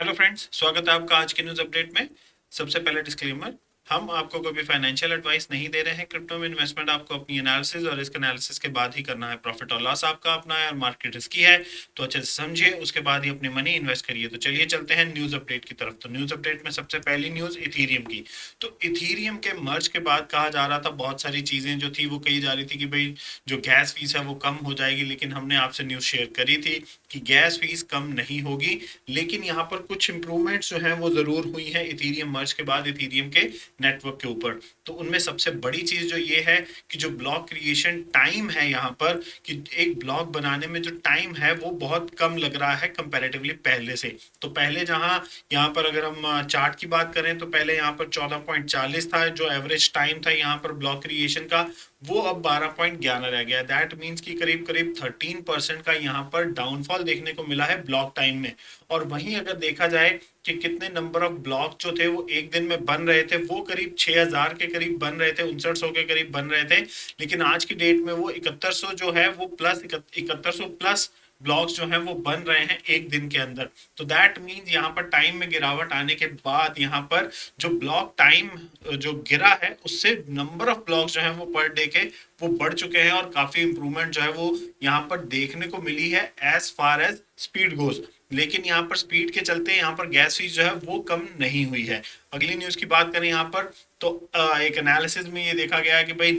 Hello friends, स्वागत है आपका आज के न्यूज़ अपडेट में। सबसे पहले डिस्क्लेमर, हम आपको कोई भी फाइनेंशियल एडवाइस नहीं दे रहे हैं। क्रिप्टो में इन्वेस्टमेंट आपको अपनी एनालिसिस और रिस्क एनालिसिस के बाद ही करना है। प्रॉफिट और लॉस आपका अपना है और मार्केट रिस्की है, तो अच्छे से समझिए, उसके बाद ही अपनी मनी इन्वेस्ट करिए। तो चलिए चलते हैं न्यूज़ अपडेट की तरफ। तो न्यूज़ अपडेट में सबसे पहली न्यूज़ इथीरियम की। तो इथीरियम के मर्ज के बाद कहा जा रहा था, बहुत सारी चीज़ें जो थी वो कही जा रही थी कि भाई जो गैस फीस है वो कम हो जाएगी, लेकिन हमने आपसे न्यूज़ शेयर करी थी कि गैस फीस कम नहीं होगी। लेकिन यहाँ पर कुछ इंप्रूवमेंट्स जो हैं वो ज़रूर हुई हैं इथीरियम मर्ज के बाद इथीरियम के नेटवर्क के ऊपर। तो उनमें सबसे बड़ी चीज़ जो ये है कि जो ब्लॉक क्रिएशन टाइम है यहाँ पर, कि एक ब्लॉक बनाने में जो टाइम है वो बहुत कम लग रहा है कंपैरेटिवली पहले से। तो पहले जहाँ यहाँ पर अगर हम चार्ट की बात करें तो पहले यहाँ पर 14.40 था जो एवरेज टाइम था यहाँ पर ब्लॉक क्रिएशन का, वो अब 12.11 रह गया। दैट मीन्स कि करीब करीब 13% का यहाँ पर डाउनफॉल देखने को मिला है ब्लॉक टाइम में। और वहीं अगर देखा जाए कि कितने नंबर ऑफ ब्लॉक जो थे वो एक दिन में बन रहे थे, वो करीब 6000 के करीब बन रहे थे, 5900 के करीब बन रहे थे। लेकिन आज की डेट में वो 7100 जो है वो प्लस 7100 प्लस ब्लॉक्स जो हैं वो बन रहे हैं एक दिन के अंदर। तो दैट मीन्स यहाँ पर टाइम में गिरावट आने के बाद यहाँ पर जो ब्लॉक टाइम जो गिरा है उससे नंबर ऑफ ब्लॉक्स जो हैं वो पर डे के वो बढ़ चुके हैं और काफी इंप्रूवमेंट जो है वो यहाँ पर देखने को मिली है as far as speed goes. लेकिन यहाँ पर स्पीड के चलते यहाँ पर गैस फीस जो है वो कम नहीं हुई है। अगली न्यूज की बात करें यहाँ पर, तो एक एनालिसिस में ये देखा गया है कि भाई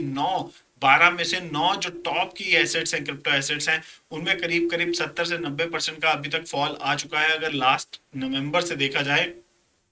12 में से 9 जो टॉप की एसेट्स हैं, क्रिप्टो एसेट्स हैं, उनमें करीब करीब 70 से 90% का अभी तक फॉल आ चुका है। अगर लास्ट नवंबर से देखा जाए,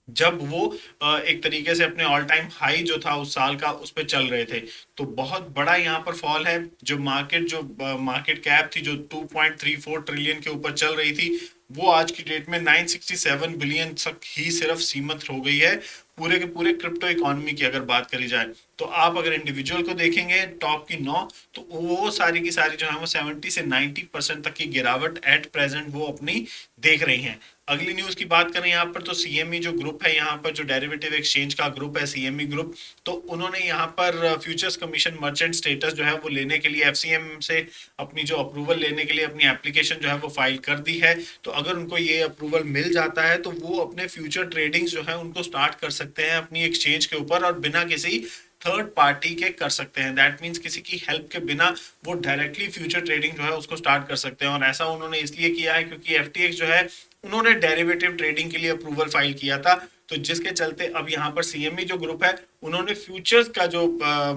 जब वो एक तरीके से अपने ऑल टाइम हाई जो था उस साल का उस पे चल रहे थे। तो बहुत बड़ा यहाँ पर फॉल है। जो मार्केट कैप थी जो 2.34 ट्रिलियन के ऊपर चल रही थी, वो आज की डेट में 967 बिलियन तक ही सिर्फ सीमित हो गई है पूरे के पूरे क्रिप्टो इकोनॉमी की अगर बात करी जाए। तो आप अगर इंडिविजुअल को देखेंगे टॉप की 9, तो वो सारी की सारी जो है वो 70 से 90% तक की गिरावट एट प्रेजेंट वो अपनी देख रही हैं। अगली न्यूज की बात करें यहाँ पर, तो सीएमई जो ग्रुप है, यहाँ पर जो डेरिवेटिव एक्सचेंज का ग्रुप है सीएमई ग्रुप, तो उन्होंने यहाँ पर फ्यूचर्स कमीशन मर्चेंट स्टेटस जो है वो लेने के लिए एफसीएम से अपनी जो अप्रूवल लेने के लिए अपनी एप्लीकेशन जो है वो फाइल कर दी है। तो अगर उनको ये अप्रूवल मिल जाता है तो वो अपने फ्यूचर ट्रेडिंग्स जो है उनको स्टार्ट कर सकते हैं अपनी एक्सचेंज के ऊपर और बिना किसी थर्ड पार्टी के कर सकते हैं। दैट मीन्स किसी की हेल्प के बिना वो डायरेक्टली फ्यूचर ट्रेडिंग जो है उसको स्टार्ट कर सकते हैं। और ऐसा उन्होंने इसलिए किया है क्योंकि एफटीएक्स जो है उन्होंने डेरिवेटिव ट्रेडिंग के लिए अप्रूवल फाइल किया था। तो जिसके चलते अब यहाँ पर सीएमई जो ग्रुप है उन्होंने फ्यूचर्स का जो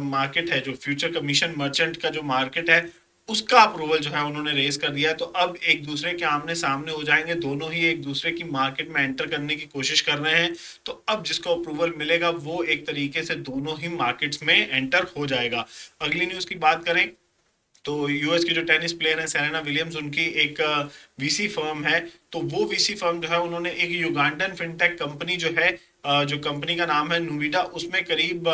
मार्केट है, जो फ्यूचर कमीशन मर्चेंट का जो मार्केट है, उसका अप्रूवल जो है उन्होंने रेज कर दिया है। तो अब एक दूसरे के आमने सामने हो जाएंगे, दोनों ही एक दूसरे की मार्केट में एंटर करने की कोशिश कर रहे हैं। तो अब जिसको अप्रूवल मिलेगा वो एक तरीके से दोनों ही मार्केट्स में एंटर हो जाएगा। अगली न्यूज की बात करें, तो यूएस की जो टेनिस प्लेयर है सेरेना विलियम्स, उनकी एक वीसी फर्म है। तो वो वीसी फर्म जो है उन्होंने एक युगांडन फिनटेक कंपनी जो है, जो कंपनी का नाम है नुविडा, उसमें करीब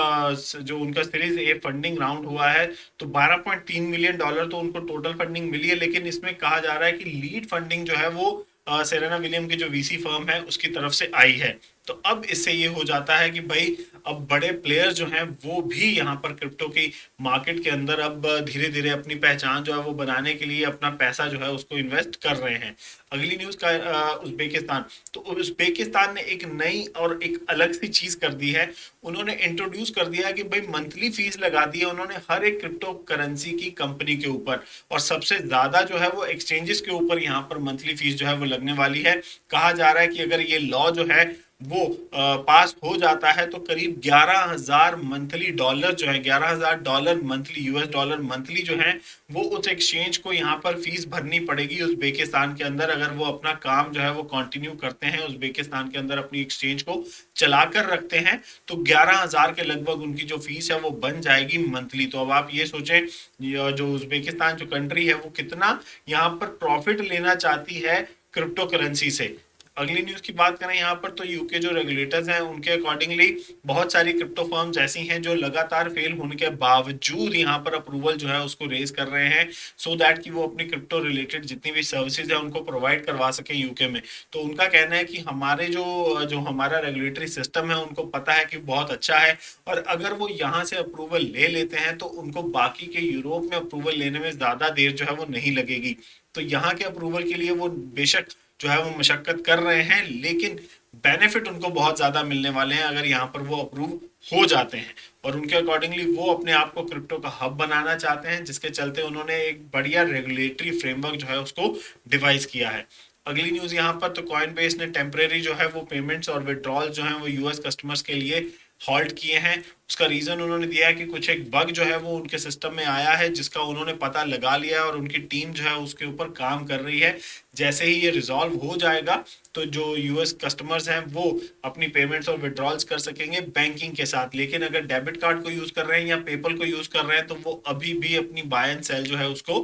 जो उनका सीरीज ए फंडिंग राउंड हुआ है, तो $12.3 मिलियन तो उनको टोटल फंडिंग मिली है। लेकिन इसमें कहा जा रहा है कि लीड फंडिंग जो है वो सेरेना विलियम की जो वीसी फर्म है उसकी तरफ से आई है। तो अब इससे ये हो जाता है कि भाई अब बड़े प्लेयर्स जो हैं वो भी यहाँ पर क्रिप्टो की मार्केट के अंदर अब धीरे धीरे अपनी पहचान जो है वो बनाने के लिए अपना पैसा जो है उसको इन्वेस्ट कर रहे हैं। अगली न्यूज का उज्बेकिस्तान। तो उज्बेकिस्तान ने एक नई और एक अलग सी चीज कर दी है। उन्होंने इंट्रोड्यूस कर दिया है कि भाई मंथली फीस लगा दी है उन्होंने हर एक क्रिप्टो करेंसी की कंपनी के ऊपर, और सबसे ज्यादा जो है वो एक्सचेंजेस के ऊपर यहाँ पर मंथली फीस जो है वो लगने वाली है। कहा जा रहा है कि अगर ये लॉ जो है वो पास हो जाता है तो करीब 11,000 मंथली डॉलर जो है, $11,000 मंथली, यूएस डॉलर मंथली जो है, वो उस एक्सचेंज को यहाँ पर फीस भरनी पड़ेगी उज्बेकिस्तान के अंदर। अगर वो अपना काम जो है वो कंटिन्यू करते हैं, उज्बेकिस्तान के अंदर अपनी एक्सचेंज को चलाकर रखते हैं, तो 11,000 के लगभग उनकी जो फीस है वो बन जाएगी मंथली। तो अब आप ये सोचें, जो उज्बेकिस्तान जो कंट्री है वो कितना यहाँ पर प्रॉफिट लेना चाहती है क्रिप्टो करेंसी से। अगली न्यूज की बात करें यहाँ पर, तो यूके जो रेगुलेटर्स हैं उनके अकॉर्डिंगली बहुत सारी क्रिप्टो फर्म्स ऐसी हैं जो लगातार फेल होने के बावजूद यहाँ पर अप्रूवल जो है उसको रेज कर रहे हैं, सो दैट कि वो अपनी क्रिप्टो रिलेटेड जितनी भी सर्विसेज है उनको प्रोवाइड करवा सके यूके में। तो उनका कहना है कि हमारे जो जो हमारा रेगुलेटरी सिस्टम है उनको पता है कि बहुत अच्छा है, और अगर वो यहाँ से अप्रूवल ले लेते हैं तो उनको बाकी के यूरोप में अप्रूवल लेने में ज्यादा देर जो है वो नहीं लगेगी। तो यहाँ के अप्रूवल के लिए वो बेशक जो है वो मशक्कत कर रहे हैं, लेकिन बेनिफिट उनको बहुत ज़्यादा मिलने वाले हैं अगर यहाँ पर वो अप्रूव हो जाते हैं। और उनके अकॉर्डिंगली वो अपने आप को क्रिप्टो का हब बनाना चाहते हैं, जिसके चलते उन्होंने एक बढ़िया रेगुलेटरी फ्रेमवर्क जो है उसको डिवाइस किया है। अगली न्यूज़ यहाँ पर, तो कॉइन बेस ने टेम्परेरी जो है वो पेमेंट्स और विड्रॉल जो है वो यूएस कस्टमर्स के लिए हॉल्ट किए हैं। उसका रीज़न उन्होंने दिया है कि कुछ एक बग जो है वो उनके सिस्टम में आया है, जिसका उन्होंने पता लगा लिया है और उनकी टीम जो है उसके ऊपर काम कर रही है। जैसे ही ये रिजॉल्व हो जाएगा तो जो यूएस कस्टमर्स हैं वो अपनी पेमेंट्स और विड्रॉल्स कर सकेंगे बैंकिंग के साथ। लेकिन अगर डेबिट कार्ड को यूज़ कर रहे हैं या पेपल को यूज़ कर रहे हैं तो वो अभी भी अपनी बाय एंड सेल जो है उसको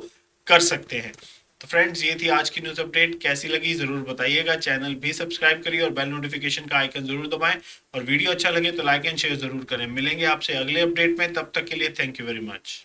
कर सकते हैं। तो फ्रेंड्स, ये थी आज की न्यूज़ अपडेट। कैसी लगी ज़रूर बताइएगा। चैनल भी सब्सक्राइब करिए और बेल नोटिफिकेशन का आइकन ज़रूर दबाएं। और वीडियो अच्छा लगे तो लाइक एंड शेयर ज़रूर करें। मिलेंगे आपसे अगले अपडेट में, तब तक के लिए थैंक यू वेरी मच।